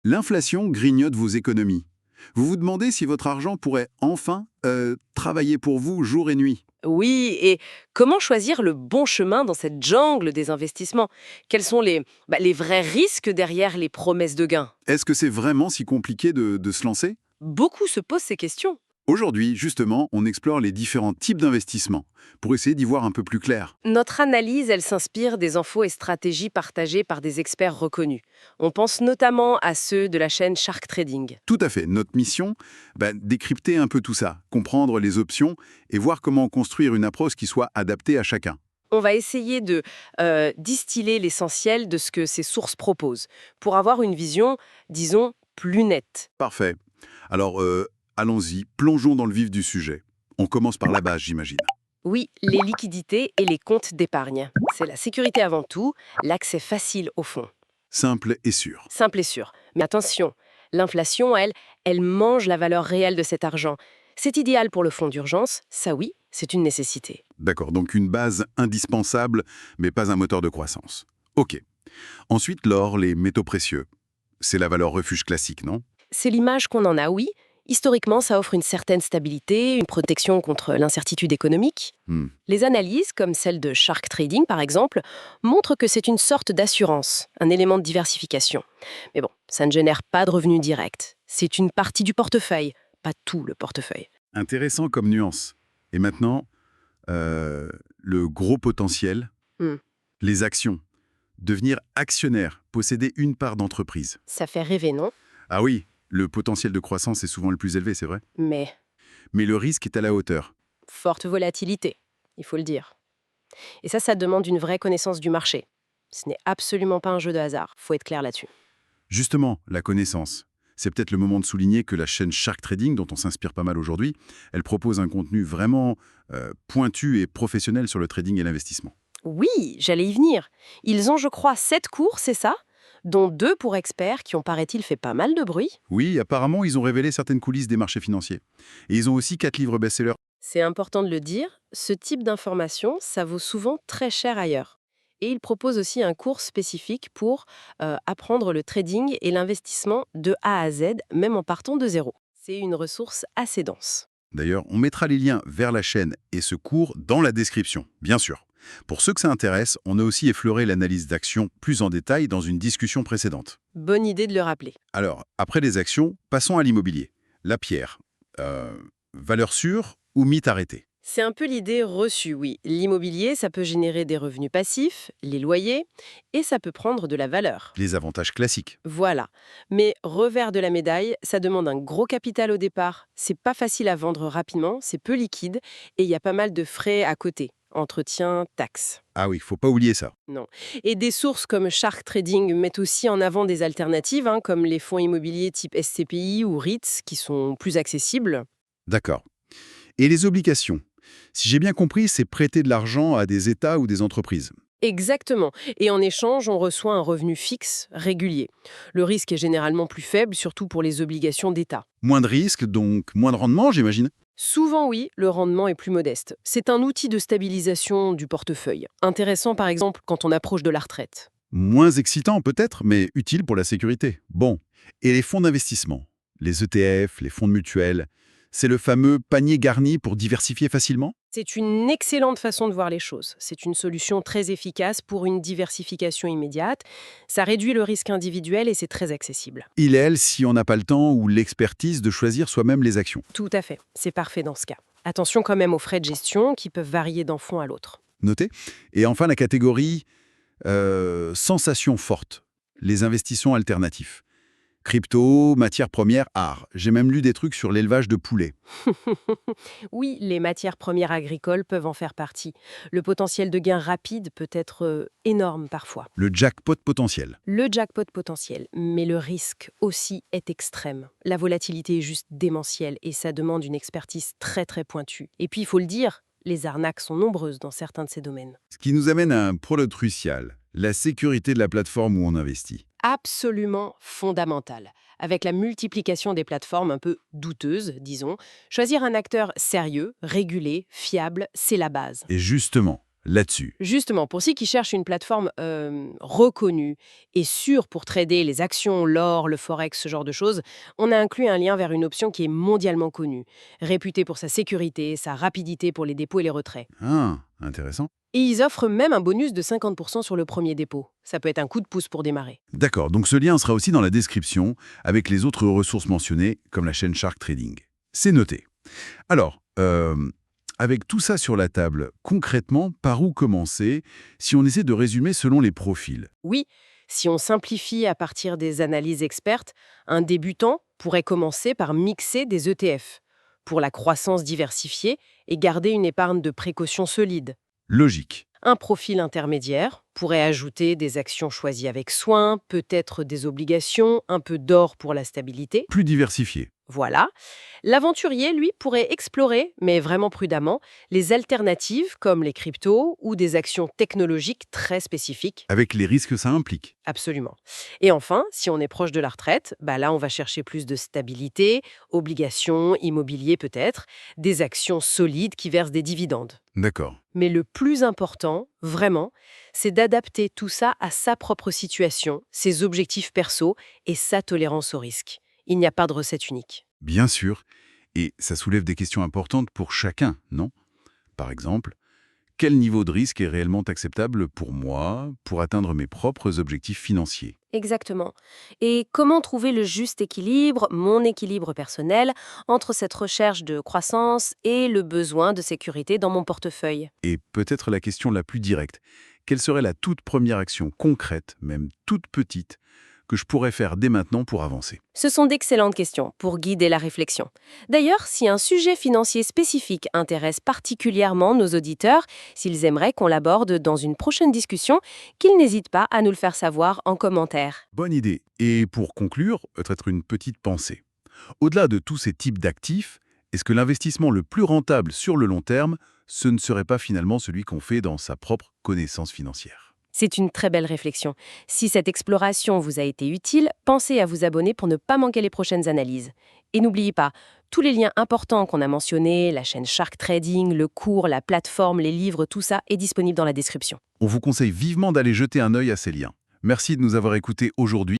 L'inflation grignote vos économies. Vous vous demandez si votre argent pourrait enfin travailler pour vous jour et nuit. Oui, et comment choisir le bon chemin dans cette jungle des investissements? Quels sont les vrais risques derrière les promesses de gains? Est-ce que c'est vraiment si compliqué de se lancer? Beaucoup se posent ces questions. Aujourd'hui, justement, on explore les différents types d'investissements pour essayer d'y voir un peu plus clair. Notre analyse, elle s'inspire des infos et stratégies partagées par des experts reconnus. On pense notamment à ceux de la chaîne Shark Trading. Tout à fait. Notre mission, décrypter un peu tout ça, comprendre les options et voir comment construire une approche qui soit adaptée à chacun. On va essayer de distiller l'essentiel de ce que ces sources proposent, pour avoir une vision, disons, plus nette. Parfait. Alors, allons-y, plongeons dans le vif du sujet. On commence par la base, j'imagine. Oui, les liquidités et les comptes d'épargne. C'est la sécurité avant tout, l'accès facile au fonds. Simple et sûr. Simple et sûr. Mais attention, l'inflation, elle mange la valeur réelle de cet argent. C'est idéal pour le fonds d'urgence, ça oui, c'est une nécessité. D'accord, donc une base indispensable, mais pas un moteur de croissance. Ok. Ensuite, l'or, les métaux précieux. C'est la valeur refuge classique, non? C'est l'image qu'on en a, oui. Historiquement, ça offre une certaine stabilité, une protection contre l'incertitude économique. Hmm. Les analyses, comme celle de Shark Trading par exemple, montrent que c'est une sorte d'assurance, un élément de diversification. Mais bon, ça ne génère pas de revenus directs. C'est une partie du portefeuille, pas tout le portefeuille. Intéressant comme nuance. Et maintenant, le gros potentiel, Hmm. les actions. Devenir actionnaire, posséder une part d'entreprise. Ça fait rêver, non? Ah oui, le potentiel de croissance est souvent le plus élevé, c'est vrai. Mais Mais le risque est à la hauteur. forte volatilité, il faut le dire. Et ça demande une vraie connaissance du marché. Ce n'est absolument pas un jeu de hasard, faut être clair là-dessus. Justement, la connaissance. C'est peut-être le moment de souligner que la chaîne Shark Trading, dont on s'inspire pas mal aujourd'hui, elle propose un contenu vraiment pointu et professionnel sur le trading et l'investissement. Oui, j'allais y venir. Ils ont, je crois, 7 cours, c'est ça? Dont 2 pour experts qui ont, paraît-il, fait pas mal de bruit. Oui, apparemment, ils ont révélé certaines coulisses des marchés financiers. Et ils ont aussi 4 livres best-sellers. C'est important de le dire, ce type d'information, ça vaut souvent très cher ailleurs. Et ils proposent aussi un cours spécifique pour apprendre le trading et l'investissement de A à Z, même en partant de zéro. C'est une ressource assez dense. D'ailleurs, on mettra les liens vers la chaîne et ce cours dans la description, bien sûr. Pour ceux que ça intéresse, on a aussi effleuré l'analyse d'actions plus en détail dans une discussion précédente. Bonne idée de le rappeler. Alors, après les actions, passons à l'immobilier. La pierre. Valeur sûre ou mythe arrêté? C'est un peu l'idée reçue, oui. L'immobilier, ça peut générer des revenus passifs, les loyers, et ça peut prendre de la valeur. Les avantages classiques. Voilà. Mais revers de la médaille, ça demande un gros capital au départ. C'est pas facile à vendre rapidement, c'est peu liquide, et il y a pas mal de frais à côté. Entretien, taxes. Ah oui, faut pas oublier ça. Non. Et des sources comme Shark Trading mettent aussi en avant des alternatives, comme les fonds immobiliers type SCPI ou REITs, qui sont plus accessibles. D'accord. Et les obligations? Si j'ai bien compris, c'est prêter de l'argent à des États ou des entreprises. Exactement. Et en échange, on reçoit un revenu fixe, régulier. Le risque est généralement plus faible, surtout pour les obligations d'État. Moins de risques, donc moins de rendement, j'imagine. Souvent, oui, le rendement est plus modeste. C'est un outil de stabilisation du portefeuille. Intéressant, par exemple, quand on approche de la retraite. Moins excitant peut-être, mais utile pour la sécurité. Bon. Et les fonds d'investissement? Les ETF, les fonds de mutuelle? C'est le fameux panier garni pour diversifier facilement? C'est une excellente façon de voir les choses. C'est une solution très efficace pour une diversification immédiate. Ça réduit le risque individuel et c'est très accessible. Il et elle si on n'a pas le temps ou l'expertise de choisir soi-même les actions. Tout à fait. C'est parfait dans ce cas. Attention quand même aux frais de gestion qui peuvent varier d'un fonds à l'autre. Notez. Et enfin, la catégorie sensations fortes. Les investissements alternatifs. Crypto, matières premières, art. J'ai même lu des trucs sur l'élevage de poulets. Oui, les matières premières agricoles peuvent en faire partie. Le potentiel de gain rapide peut être énorme parfois. Le jackpot potentiel. Le jackpot potentiel, mais le risque aussi est extrême. La volatilité est juste démentielle et ça demande une expertise très très pointue. Et puis il faut le dire, les arnaques sont nombreuses dans certains de ces domaines. Ce qui nous amène à un produit crucial, la sécurité de la plateforme où on investit. Absolument fondamental. Avec la multiplication des plateformes un peu douteuses, disons, choisir un acteur sérieux, régulé, fiable, c'est la base. Et justement, là-dessus. Justement, pour ceux qui cherchent une plateforme reconnue et sûre pour trader les actions, l'or, le forex, ce genre de choses, on a inclus un lien vers une option qui est mondialement connue, réputée pour sa sécurité, sa rapidité pour les dépôts et les retraits. Ah, intéressant. Et ils offrent même un bonus de 50% sur le premier dépôt. Ça peut être un coup de pouce pour démarrer. D'accord, donc ce lien sera aussi dans la description avec les autres ressources mentionnées, comme la chaîne Shark Trading. C'est noté. Alors, avec tout ça sur la table, concrètement, par où commencer si on essaie de résumer selon les profils? Oui, si on simplifie à partir des analyses expertes, un débutant pourrait commencer par mixer des ETF pour la croissance diversifiée et garder une épargne de précaution solide. Logique. Un profil intermédiaire pourrait ajouter des actions choisies avec soin, peut-être des obligations, un peu d'or pour la stabilité. Plus diversifié. Voilà. L'aventurier, lui, pourrait explorer, mais vraiment prudemment, les alternatives comme les cryptos ou des actions technologiques très spécifiques. Avec les risques que ça implique. Absolument. Et enfin, si on est proche de la retraite, bah là, on va chercher plus de stabilité, obligations, immobilier peut-être, des actions solides qui versent des dividendes. D'accord. Mais le plus important, vraiment, c'est d'adapter tout ça à sa propre situation, ses objectifs perso et sa tolérance au risque. Il n'y a pas de recette unique. Bien sûr. Et ça soulève des questions importantes pour chacun, non? Par exemple, quel niveau de risque est réellement acceptable pour moi pour atteindre mes propres objectifs financiers? Exactement. Et comment trouver le juste équilibre, mon équilibre personnel, entre cette recherche de croissance et le besoin de sécurité dans mon portefeuille? Et peut-être la question la plus directe, quelle serait la toute première action concrète, même toute petite, que je pourrais faire dès maintenant pour avancer? Ce sont d'excellentes questions pour guider la réflexion. D'ailleurs, si un sujet financier spécifique intéresse particulièrement nos auditeurs, s'ils aimeraient qu'on l'aborde dans une prochaine discussion, qu'ils n'hésitent pas à nous le faire savoir en commentaire. Bonne idée. Et pour conclure, peut-être une petite pensée. Au-delà de tous ces types d'actifs, est-ce que l'investissement le plus rentable sur le long terme, ce ne serait pas finalement celui qu'on fait dans sa propre connaissance financière? C'est une très belle réflexion. Si cette exploration vous a été utile, pensez à vous abonner pour ne pas manquer les prochaines analyses. Et n'oubliez pas, tous les liens importants qu'on a mentionnés, la chaîne Shark Trading, le cours, la plateforme, les livres, tout ça est disponible dans la description. On vous conseille vivement d'aller jeter un œil à ces liens. Merci de nous avoir écoutés aujourd'hui.